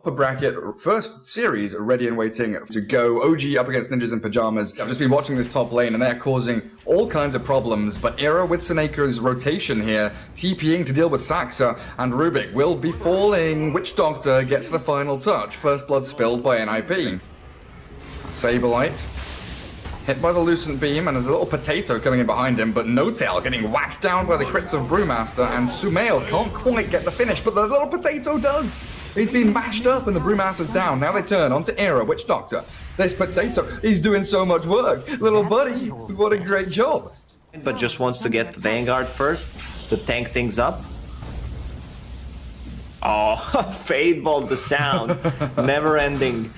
upper bracket first series ready and waiting to go. OG up against Ninjas in Pajamas. I've just been watching this top lane and they're causing all kinds of problems, but Era with Seneca's rotation here, TPing to deal with Saxa, and Rubik will be falling. Witch Doctor gets the final touch. First blood spilled by NIP. Saberlight hit by the Lucent Beam, and there's a little potato coming in behind him, but No-Tail getting whacked down by the crits of Brewmaster, and Sumail can't quite get the finish, but the little potato does! He's been mashed up and the Brewmaster's down. Now they turn onto Era, Witch Doctor. This potato, he's doing so much work. Little buddy, what a great job. But just wants to get the Vanguard first to tank things up. Oh, Fadeball the sound, never ending.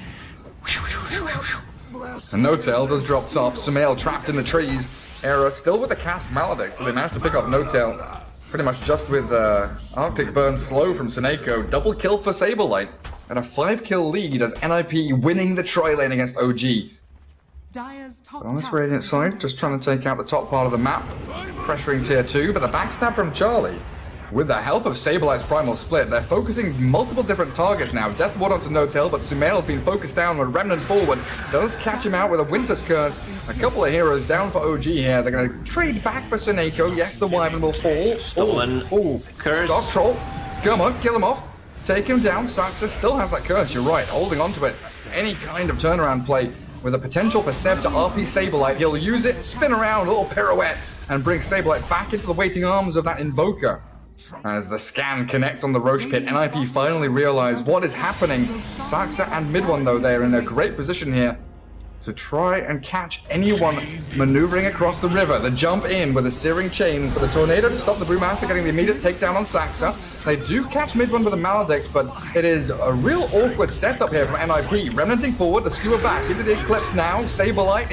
And No-Tail does drop top. Sumail trapped in the trees. Era still with the cast Maledict, so they managed to pick up No-Tail pretty much just with Arctic Burn slow from Seneko. Double kill for Saberlight, and a 5-kill lead as NIP winning the tri-lane against OG. But on this Radiant side, just trying to take out the top part of the map, pressuring tier 2, but the backstab from Charlie. With the help of Saberlight's Primal Split, they're focusing multiple different targets now. Death Ward onto No-Tail, but Sumail's been focused down with Remnant forward. Does catch him out with a Winter's Curse. A couple of heroes down for OG here. They're going to trade back for Seneko. Yes, the Wyvern will fall. Stolen. Curse. Dog Troll. Come on, kill him off. Take him down. Saxa still has that curse, you're right. Holding on to it. Any kind of turnaround play with the potential for Seb to RP Saberlight. He'll use it, spin around, a little pirouette, and bring Saberlight back into the waiting arms of that Invoker. As the scan connects on the Roche Pit, NIP finally realize what is happening. Saxa and Mid-One, though, they're in a great position here to try and catch anyone maneuvering across the river. The jump in with the Searing Chains, but the Tornado to stop the Brewmaster getting the immediate takedown on Saxa. They do catch Mid-One with a Maledict, but it is a real awkward setup here from NIP. Remnanting forward, the Skewer back into the Eclipse now. Saberlight,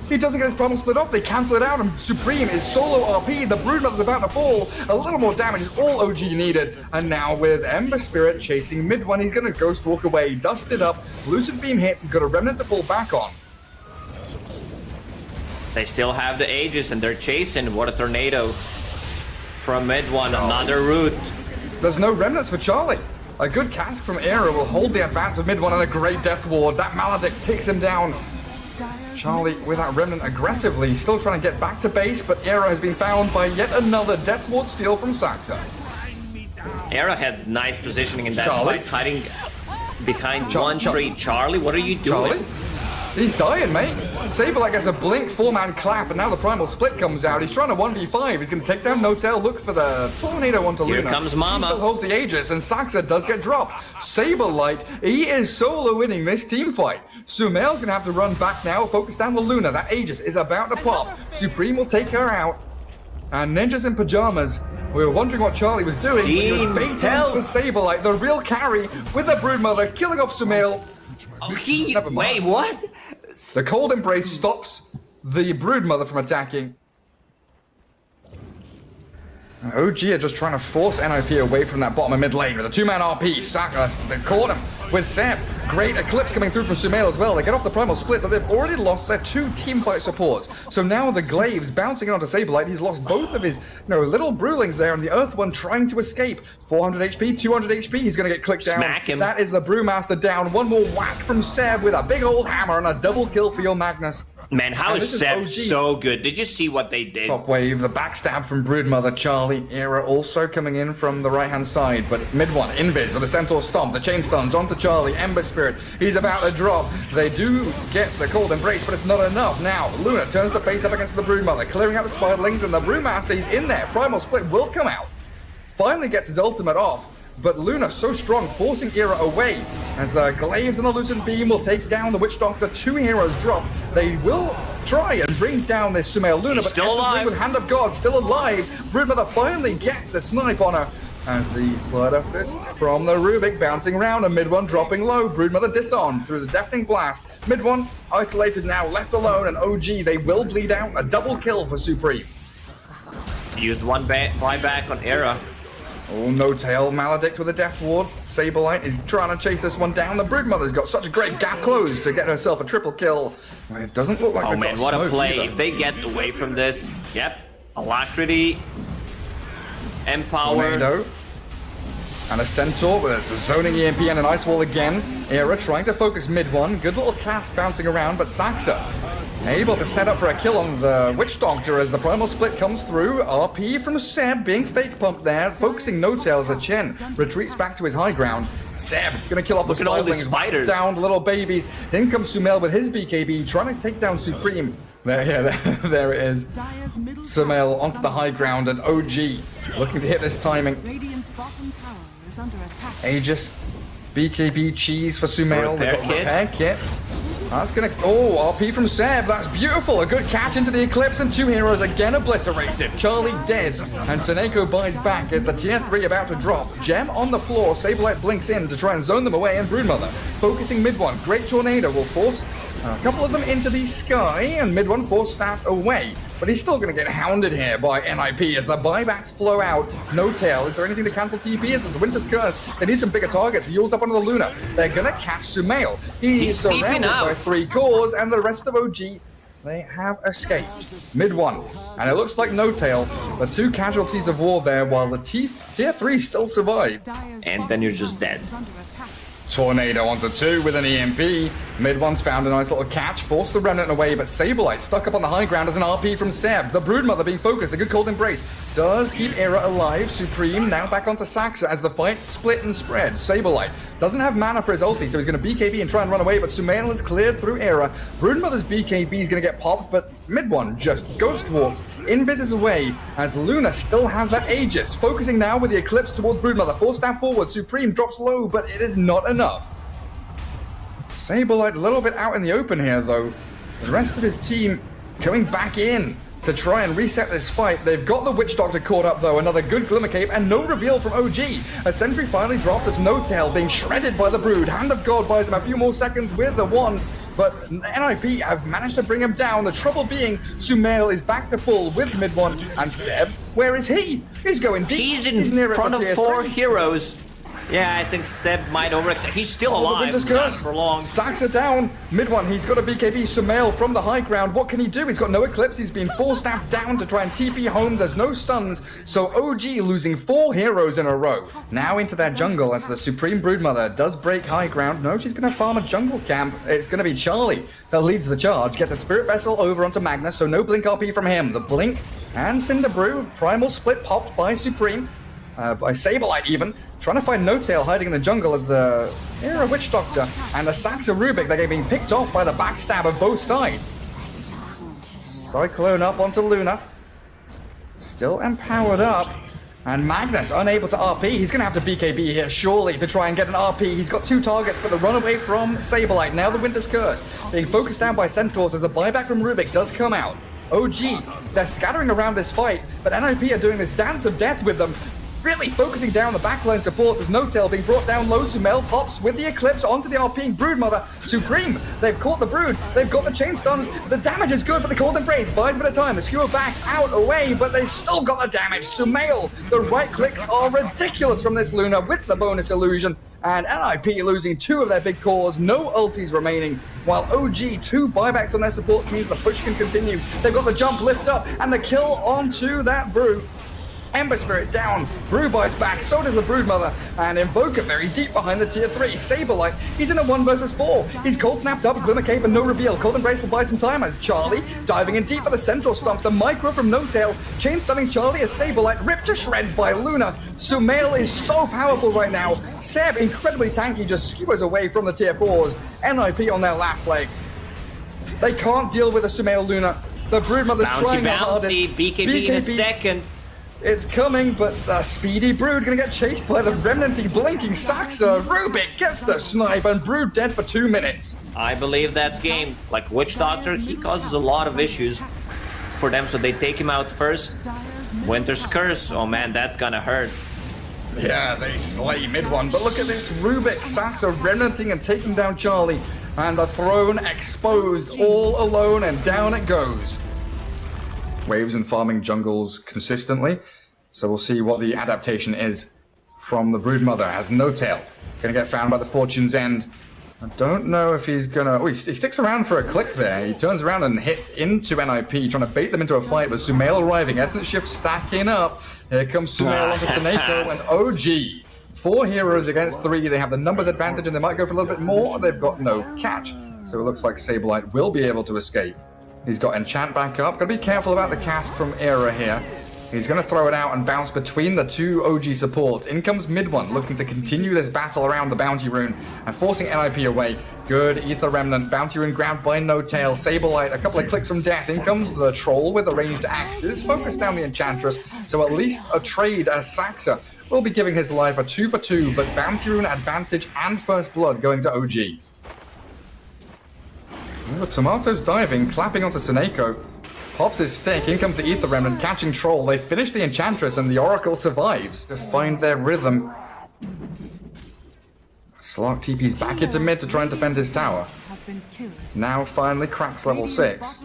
he doesn't get his Primal Split off, they cancel it out, and Supreme is solo RP, the Broodmother's about to fall, a little more damage is all OG needed, and now with Ember Spirit chasing Mid-One, he's gonna Ghost Walk away, dust it up, Lucent Beam hits, he's got a Remnant to fall back on. They still have the Aegis and they're chasing. What a tornado from Mid-One, another route. There's no Remnants for Charlie. A good cask from Era will hold the advance of Mid-One and a great Death Ward. That Maledict takes him down. Charlie with that Remnant aggressively, still trying to get back to base, but Era has been found by yet another Death Ward steal from Saxa. Era had nice positioning in that fight, hiding behind one tree. Charlie, what are you doing? Charlie? He's dying, mate. Saberlight gets a blink 4-man clap, and now the Primal Split comes out. He's trying to 1v5. He's going to take down No-Tail, look for the Tornado onto Luna. Here comes Mama. She still holds the Aegis, and Saxa does get dropped. Saberlight, he is solo winning this team fight. Sumail's going to have to run back now, focus down the Luna. That Aegis is about to pop. Supreme will take her out. And Ninjas in Pajamas, we were wondering what Charlie was doing. He was baiting for Saberlight, the real carry, with the Broodmother, killing off Sumail. Wait, what? The Cold Embrace stops the Broodmother from attacking. OG are just trying to force NIP away from that bottom of mid lane with a 2-man RP. Saga, they caught him with Seb. Great Eclipse coming through from Sumail as well. They get off the Primal Split, but they've already lost their 2 teamfight supports. So now the Glaives bouncing onto Saberlight. He's lost both of his little Brewlings there, and the Earth One trying to escape. 400 HP, 200 HP. He's going to get clicked down. Smack him. That is the Brewmaster down. One more whack from Seb with a big old hammer and a double kill for your Magnus. Man, how is Seb so good? Did you see what they did? Top wave, the backstab from Broodmother. Charlie, Era also coming in from the right-hand side, but Mid-One, Invis with a Centaur Stomp, the Chain Stuns onto Charlie, Ember Spirit, he's about to drop. They do get the Cold Embrace, but it's not enough. Now, Luna turns the face up against the Broodmother, clearing out the Spiderlings, and the Brewmaster, he's in there. Primal Split will come out. Finally gets his ultimate off. But Luna so strong, forcing Era away, as the Glaives and the Lucent Beam will take down the Witch Doctor. 2 heroes drop. They will try and bring down this Sumail Luna, but still alive with Hand of God, still alive. Broodmother finally gets the snipe on her, as the Slaughter Fist from the Rubik bouncing around, and Mid-One dropping low. Broodmother disarmed through the deafening blast. Mid-One isolated now, left alone, and OG, they will bleed out. A double kill for Supreme. Used one buyback on Era. Oh, No-Tail, Maledict with a Death Ward. Saberlight is trying to chase this one down. The Broodmother's got such a great gap close to get herself a triple kill. It doesn't look like oh man, what a play. Either. If they get away from this, yep. Alacrity, Empower. Tornado. And a Centaur with a zoning EMP and an Ice Wall again. Era trying to focus mid one. Good little cast bouncing around, but Saxa able to set up for a kill on the Witch Doctor as the Primal Split comes through. RP from Seb being fake pumped there, focusing No Tail as the Chen retreats back to his high ground. Seb gonna kill off the spiders. Down little babies. In comes Sumail with his BKB, trying to take down Supreme. There it is. Sumail onto the high ground, and OG looking to hit this timing. Aegis, BKB cheese for Sumail. Repair kit. That's gonna. Oh, RP from Seb. That's beautiful. A good catch into the Eclipse, and 2 heroes again obliterated. Charlie dead, and Seneko buys back as the tier 3 about to drop. Gem on the floor. Saberlight blinks in to try and zone them away, and Broodmother focusing mid one. Great Tornado will force a couple of them into the sky, and mid one force staff away. But he's still going to get hounded here by NIP as the buybacks flow out. No Tail. Is there anything to cancel TP? Is the Winter's Curse? They need some bigger targets. He yells up onto the Luna. They're going to catch Sumail. He's surrounded by 3 cores, and the rest of OG, they have escaped. Mid one. And it looks like No Tail. The 2 casualties of war there, while the tier 3 still survived. And then you're just dead. Tornado onto 2 with an EMP. Mid one's found a nice little catch, forced the Remnant away, but Saberlight stuck up on the high ground as an RP from Seb. The Broodmother being focused, a good cold embrace. Does keep Era alive. Supreme now back onto Saxa as the fight split and spread. Saberlight doesn't have mana for his ulti, so he's going to BKB and try and run away, but Sumail is cleared through Era. Broodmother's BKB is going to get popped, but mid one just ghost walks in business away as Luna still has that Aegis. Focusing now with the Eclipse towards Broodmother. 4 stab forward. Supreme drops low, but it is not enough. Saberlight a little bit out in the open here, though. The rest of his team coming back in to try and reset this fight. They've got the Witch Doctor caught up, though. Another good Glimmer Cape and no reveal from OG. A sentry finally dropped as No Tail being shredded by the Brood. Hand of God buys him a few more seconds with the 1. But NIP have managed to bring him down. The trouble being, Sumail is back to full with mid one. And Seb, where is he? He's going deep. He's in front of 4 heroes. Yeah, I think Seb might overextend. He's still alive, not for long. Saxa down. Mid one, he's got a BKB. Sumail from the high ground. What can he do? He's got no Eclipse. He's been 4 staffed down to try and TP home. There's no stuns. So OG losing 4 heroes in a row. Now into that jungle as the Supreme Broodmother does break high ground. No, she's going to farm a jungle camp. It's going to be Charlie that leads the charge. Gets a Spirit Vessel over onto Magnus, so no Blink RP from him. The Blink and Cinder Brew. Primal Split popped by Supreme. By Saberlight even. Trying to find No Tail hiding in the jungle as the Era Witch Doctor and the Saxa Rubik. They're being picked off by the backstab of both sides. Cyclone up onto Luna. Still empowered up. And Magnus unable to RP. He's going to have to BKB here surely to try and get an RP. He's got 2 targets, but the runaway from Saberlight. Now the Winter's Curse being focused down by Centaurs as the buyback from Rubik does come out. OG, they're scattering around this fight, but NIP are doing this dance of death with them. Really focusing down the backline support as No Tail being brought down low. Sumail pops with the Eclipse onto the RPing Broodmother. Supreme, they've caught the Brood. They've got the chain stuns. The damage is good, but the cold embrace buys a bit of time. The skewer back, out, away, but they've still got the damage. Sumail, the right clicks are ridiculous from this Luna with the bonus illusion. And NIP losing 2 of their big cores, no ultis remaining, while OG 2 buybacks on their support means the push can continue. They've got the jump lift up and the kill onto that Brew. Ember Spirit down, Brew buys back, so does the Broodmother, and Invoker very deep behind the tier 3. Saberlight, he's in a 1 versus 4. He's cold snapped up, Glimmer Cape and no reveal. Cold Embrace will buy some time as Charlie diving in deep for the Centaur stomps. The micro from No Tail, chain stunning Charlie as Saberlight ripped to shreds by Luna. Sumail is so powerful right now. Seb, incredibly tanky, just skewers away from the tier 4s. NIP on their last legs. They can't deal with a Sumail Luna. The Broodmother's trying their hardest. BKB in a second. It's coming, but the speedy Brood gonna get chased by the remnanty blinking Saxa. Rubik gets the snipe and Brood dead for 2 minutes. I believe that's game. Like Witch Doctor, he causes a lot of issues for them, so they take him out first. Winter's Curse, oh man, that's gonna hurt. Yeah, they slay mid one, but look at this Rubik, Saxa remnanting and taking down Charlie. And the throne exposed all alone, and down it goes. Waves and farming jungles consistently. So we'll see what the adaptation is from the Broodmother as No Tail. Gonna get found by the Fortune's End. I don't know if he's gonna... Oh, he sticks around for a click there. He turns around and hits into NIP, trying to bait them into a fight, but Sumail arriving. Essence Shift stacking up. Here comes Sumail onto Seneko and OG. 4 heroes against 3. They have the numbers advantage and they might go for a little bit more. They've got no catch. So it looks like Sableye will be able to escape. He's got Enchant back up. Gotta be careful about the cast from Era here. He's going to throw it out and bounce between the 2 OG supports. In comes mid one, looking to continue this battle around the Bounty Rune and forcing NIP away. Good Ether Remnant. Bounty Rune grabbed by No Tail. Sableye, a couple of clicks from death. In comes the Troll with the ranged axes. Focus down the Enchantress. So at least a trade as Saxa will be giving his life a 2 for 2. But Bounty Rune advantage and First Blood going to OG. The Tomato's diving, clapping onto Seneko. Pops his stick, in comes the Ether Remnant, catching Troll. They finish the Enchantress and the Oracle survives to find their rhythm. Slark TP's back into mid to try and defend his tower. Now finally cracks level 6.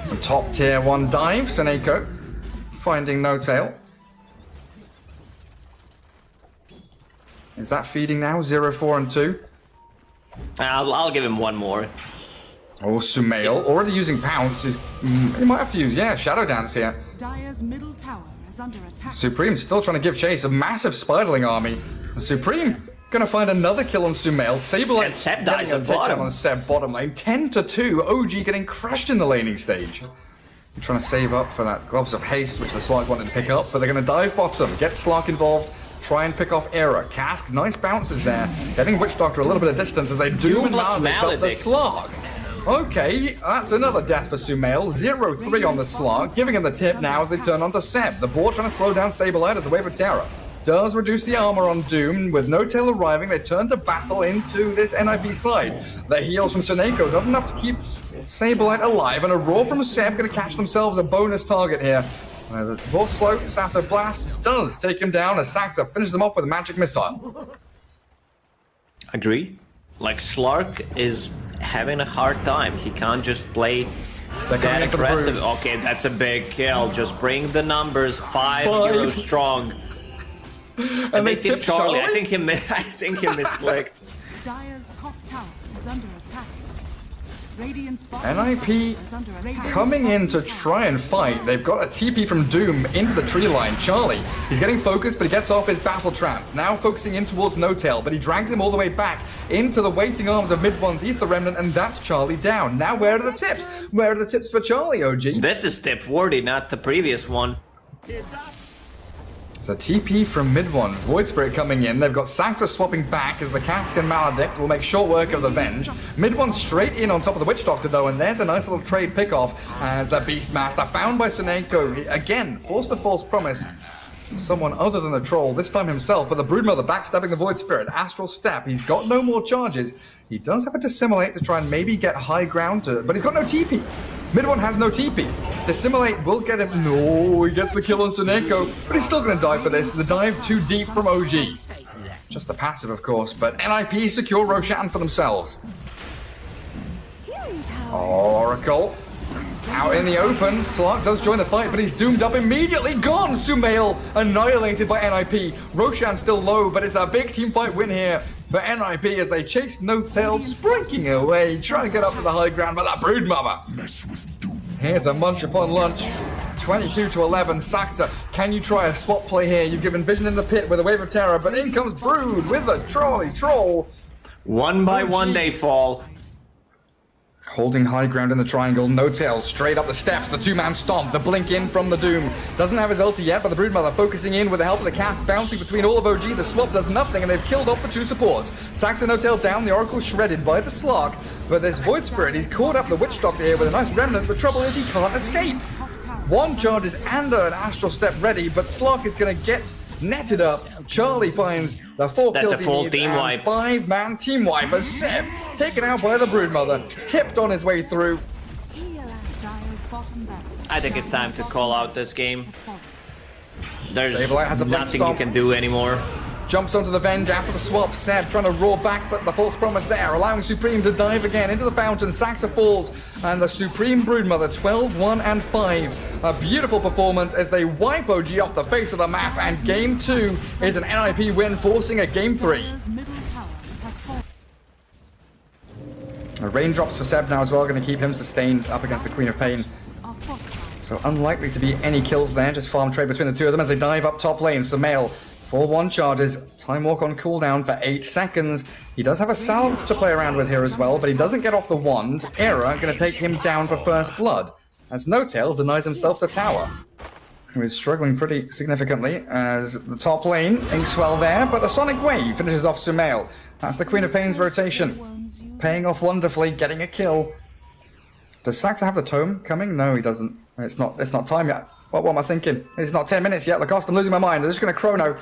The top tier 1 dive, Seneko, finding No Tail. Is that feeding now? 0, 4, and 2? I'll give him one more. Oh, Sumail, already using Pounce. He might have to use, Shadow Dance here. Dire's middle tower is under attack. Supreme still trying to give chase. A massive Spiderling army. Supreme gonna find another kill on Sumail. Sableye and Seb dies at bottom. bottom. On Seb bottom lane. 10 to 2. OG getting crushed in the laning stage. They're trying to save up for that Gloves of Haste, which the Slark wanted to pick up, but they're gonna dive bottom. Get Slark involved. Try and pick off Era. Cask, nice bounces there. Getting Witch Doctor a little bit of distance as they do and up the Slark. Okay, that's another death for Sumail. 0-3 on the Slark, giving him the tip now as they turn onto Seb. The board trying to slow down Sableye as the Wave of Terror does reduce the armor on Doom. With No Tail arriving, they turn to battle into this NIP side. The heals from Seneko, not enough to keep Sableye alive, and a roar from Seb going to catch themselves a bonus target here. The more slow, Sato Blast does take him down as Saxa finishes him off with a magic missile. Agree. Like, Slark is having a hard time. He can't just play that aggressive. Okay, that's a big kill. Just bring the numbers. 5 heroes strong. And they tip Charlie. I think he misclicked. Dire's top tower is under attack. NIP coming in to try and fight. They've got a TP from Doom into the tree line. Charlie, he's getting focused, but he gets off his battle trance. Now focusing in towards No Tail, but he drags him all the way back into the waiting arms of mid-one's Ether Remnant, and that's Charlie down. Now where are the tips? Where are the tips for Charlie, OG? This is tip worthy, not the previous one. It's a TP from mid-one. Void Spirit coming in. They've got Saxa swapping back as the Cask and Maledict will make short work of the Venge. Mid-one straight in on top of the Witch Doctor though, and there's a nice little trade pick-off as the Beastmaster found by Seneko. Again, forced a false promise. Someone other than the Troll, this time himself, but the Broodmother backstabbing the Void Spirit. Astral Step, he's got no more charges. He does have a Dissimulate to try and maybe get high ground to, but he's got no TP. Mid-one has no TP. Dissimulate will get him. No, he gets the kill on Seneko, but he's still going to die for this. The dive too deep from OG. Just a passive, of course, but NIP secure Roshan for themselves. Oracle out in the open. Slark does join the fight, but he's doomed up immediately. Gone! Sumail annihilated by NIP. Roshan still low, but it's a big team fight win here for NIP as they chase No Tail, sprinting away, trying to get up to the high ground by that Broodmother. Here's a munch upon lunch. 22 to 11. Saxa, can you try a swap play here? You've given Vision in the pit with a Wave of Terror, but in comes Brood with the Troll. One by one they fall. Holding high ground in the triangle. No Tail straight up the steps. The two-man stomp. The blink in from the Doom. Doesn't have his ulti yet, but the Broodmother focusing in with the help of the Cask bouncing between all of OG. The swap does nothing, and they've killed off the 2 supports. Saxa No Tail down. The Oracle shredded by the Slark. But there's Void Spirit. He's caught up the Witch Doctor here with a nice remnant. The trouble is he can't escape. 1 charges and an Astral Step ready, but Slark is going to get netted up. Charlie finds the 4 kills. That's a full team wipe. 5-man team wipe as Seb taken out by the Broodmother, tipped on his way through. I think it's time to call out this game. There's has a nothing you can do anymore. Jumps onto the Venge after the swap. Seb trying to roar back, but the false promise there, allowing Supreme to dive again into the fountain. Saxa falls, and the Supreme Broodmother 12, 1, and 5. A beautiful performance as they wipe OG off the face of the map, and Game 2 is an NIP win, forcing a Game 3. Raindrops for Seb now as well, going to keep him sustained up against the Queen of Pain. So unlikely to be any kills there, just farm trade between the two of them as they dive up top lane. Sumail 4-1 charges. Time walk on cooldown for 8 seconds. He does have a salve to play around with here as well, but he doesn't get off the wand. Era going to take him down for first blood, as No-Tail denies himself the tower. He's struggling pretty significantly as the top lane, Inkswell there, but the Sonic Wave finishes off Sumail. That's the Queen of Pain's rotation. Paying off wonderfully, getting a kill. Does Saxa have the tome coming? No, he doesn't. It's not time yet. What am I thinking? It's not 10 minutes yet. Lacoste, I'm losing my mind. They're just going to chrono.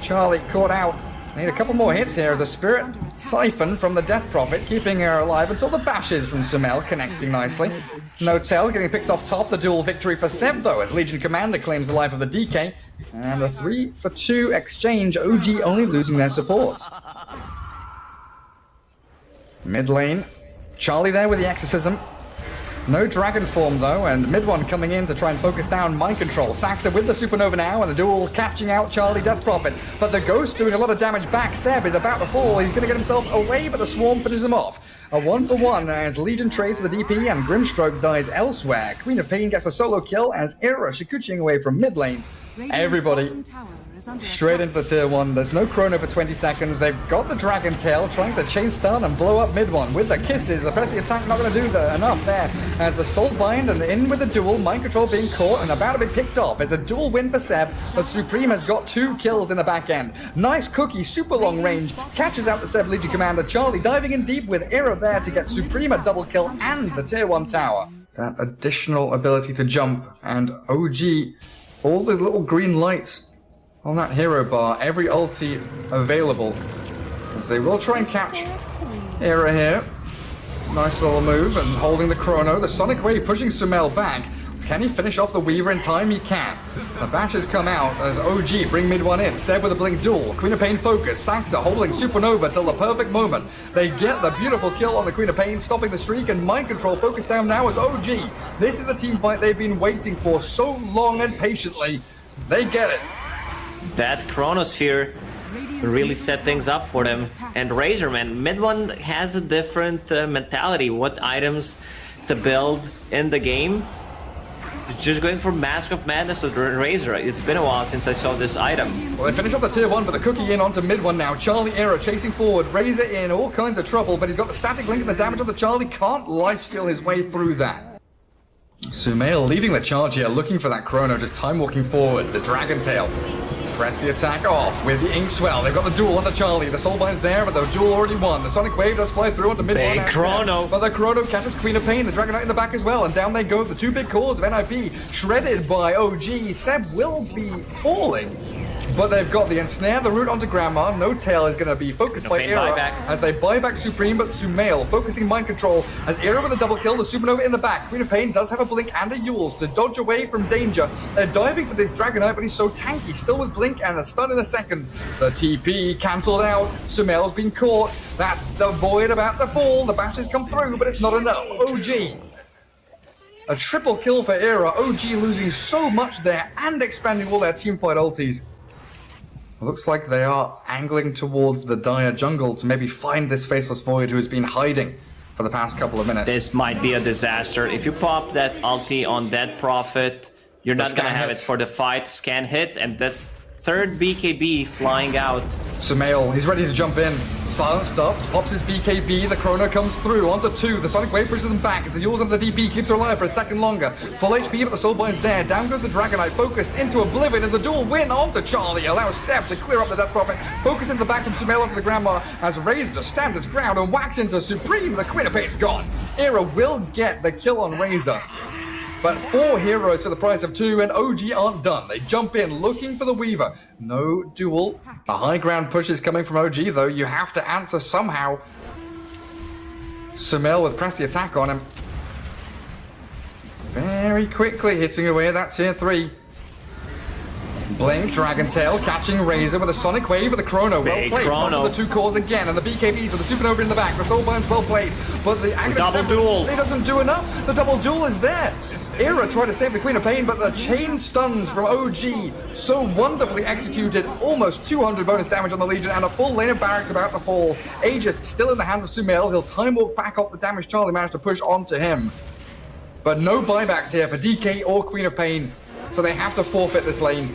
Charlie caught out. Need a couple more hits here as the Spirit Siphon from the Death Prophet, keeping her alive until the bashes from Sumail connecting nicely. No-Tail getting picked off top. The duel victory for Seb, though, as Legion Commander claims the life of the DK. And a 3-for-2 exchange. OG only losing their supports. Mid lane. Charlie there with the Exorcism. No Dragon Form, though, and mid one coming in to try and focus down Mind Control. Saxa with the Supernova now, and the duel catching out Charlie Death Prophet. But the Ghost doing a lot of damage back. Seb is about to fall. He's going to get himself away, but the Swarm finishes him off. A 1-for-1 as Legion trades for the DP, and Grimstroke dies elsewhere. Queen of Pain gets a solo kill as Era Shikuchiing away from mid lane. Everybody straight into the tier 1. There's no chrono for 20 seconds. They've got the Dragon Tail trying to chain stun and blow up mid one with the kisses. The press the attack not going to do enough there as the Soul Bind and in with the duel. Mind Control being caught and about to be picked off. It's a dual win for Seb, but Supreme has got 2 kills in the back end. Nice cookie, super long range, catches out the Seb Legion Commander. Charlie diving in deep with Era there to get Supreme a double kill and the tier 1 tower. That additional ability to jump, and OG, all the little green lights on that hero bar, every ulti available, as they will try and catch Era here. Nice little move and holding the chrono. The Sonic Wave pushing Sumail back. Can he finish off the Weaver in time? He can. The bashes come out as OG bring mid one in. Seb with a blink duel. Queen of Pain focus. Saxa holding Supernova till the perfect moment. They get the beautiful kill on the Queen of Pain, stopping the streak, and Mind Control focus down now as OG. This is the team fight they've been waiting for so long and patiently. They get it. That Chronosphere really set things up for them. And Razorman, mid one has a different mentality. What items to build in the game? Just going for Mask of Madness with Razor. It's been a while since I saw this item. Well, they finish off the tier 1, but the cookie in onto mid one now. Charlie Era chasing forward. Razor in all kinds of trouble, but he's got the static link and the damage on the Charlie. Can't lifesteal his way through that. Sumail leading the charge here, looking for that chrono, just time walking forward. The Dragon Tail. Press the attack off with the Inkswell. They've got the duel onto Charlie. The Soul Bind's there, but the duel already won. The Sonic Wave does fly through onto mid one. Big chrono. But the chrono catches Queen of Pain. The Dragon Knight in the back as well. And down they go. The 2 big cores of NIP shredded by OG. Seb will be falling. But they've got the ensnare, the root onto Grandma. No-Tail is going to be focused by Era as they buy back Supreme, but Sumail focusing Mind Control as Era with a double kill. The Supernova in the back. Queen of Pain does have a blink and a Yules to dodge away from danger. They're diving for this Dragon Knight, but he's so tanky. Still with blink and a stun in a second. The TP cancelled out. Sumail's been caught. That's the Void about to fall. The bashes come through, but it's not enough. OG. A triple kill for Era. OG losing so much there and expanding all their teamfight ultis. Looks like they are angling towards the Dire jungle to maybe find this Faceless Void who has been hiding for the past couple of minutes. This might be a disaster. If you pop that ulti on Dead Prophet, you're not going to have it for the fight. Scan hits, and that's 3rd BKB flying out. Sumail, he's ready to jump in. Silenced up, pops his BKB, the chrono comes through, onto 2, the Sonic Wave pushes them back, as the Yules under the DP keeps her alive for a second longer. Full HP, but the Soul Bind's there, down goes the Dragonite, focused into Oblivion, as the dual win onto Charlie, allows Seb to clear up the Death Prophet, focus into the back from Sumail onto the Grandma, as Razor stands his ground and whacks into Supreme, the Queen of Pain's gone. Era will get the kill on Razor. But 4 heroes for the price of 2, and OG aren't done. They jump in looking for the Weaver. No duel. A high ground push is coming from OG, though. You have to answer somehow. Sumail with press the attack on him. Very quickly hitting away at that tier 3. Blink, Dragon Tail, catching Razor with a Sonic Wave with a Chrono. Well played. Onto the 2 cores again, and the BKBs with the Supernova in the back. The Soul Bind's well played, but the double duel. It doesn't do enough. The double duel is there. Era tried to save the Queen of Pain, but the chain stuns from OG so wonderfully executed. Almost 200 bonus damage on the Legion, and a full lane of barracks about to fall. Aegis still in the hands of Sumail. He'll time walk back up the damage Charlie managed to push onto him. But no buybacks here for DK or Queen of Pain, so they have to forfeit this lane.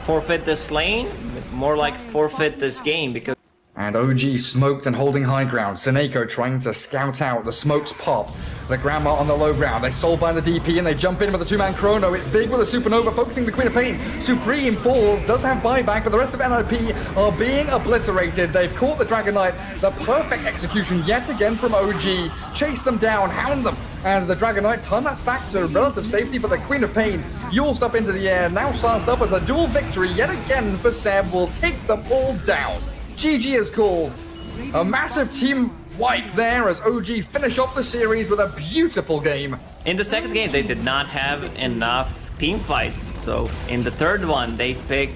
forfeit this lane, more like forfeit this game, because... And OG smoked and holding high ground. Seneko trying to scout out. The smokes pop. The Grandma on the low ground. They sold by the DP and they jump in with a two-man chrono. It's big with a supernova focusing the Queen of Pain. Supreme falls, does have buyback, but the rest of NIP are being obliterated. They've caught the Dragon Knight. The perfect execution yet again from OG. Chase them down, hound them as the Dragon Knight turn that's back to relative safety, but the Queen of Pain yuled up into the air, now sized up as a dual victory yet again for Seb. Will take them all down. GG is called. A massive team wipe there as OG finish off the series with a beautiful game. In the second game, they did not have enough team fights. So in the third one, they pick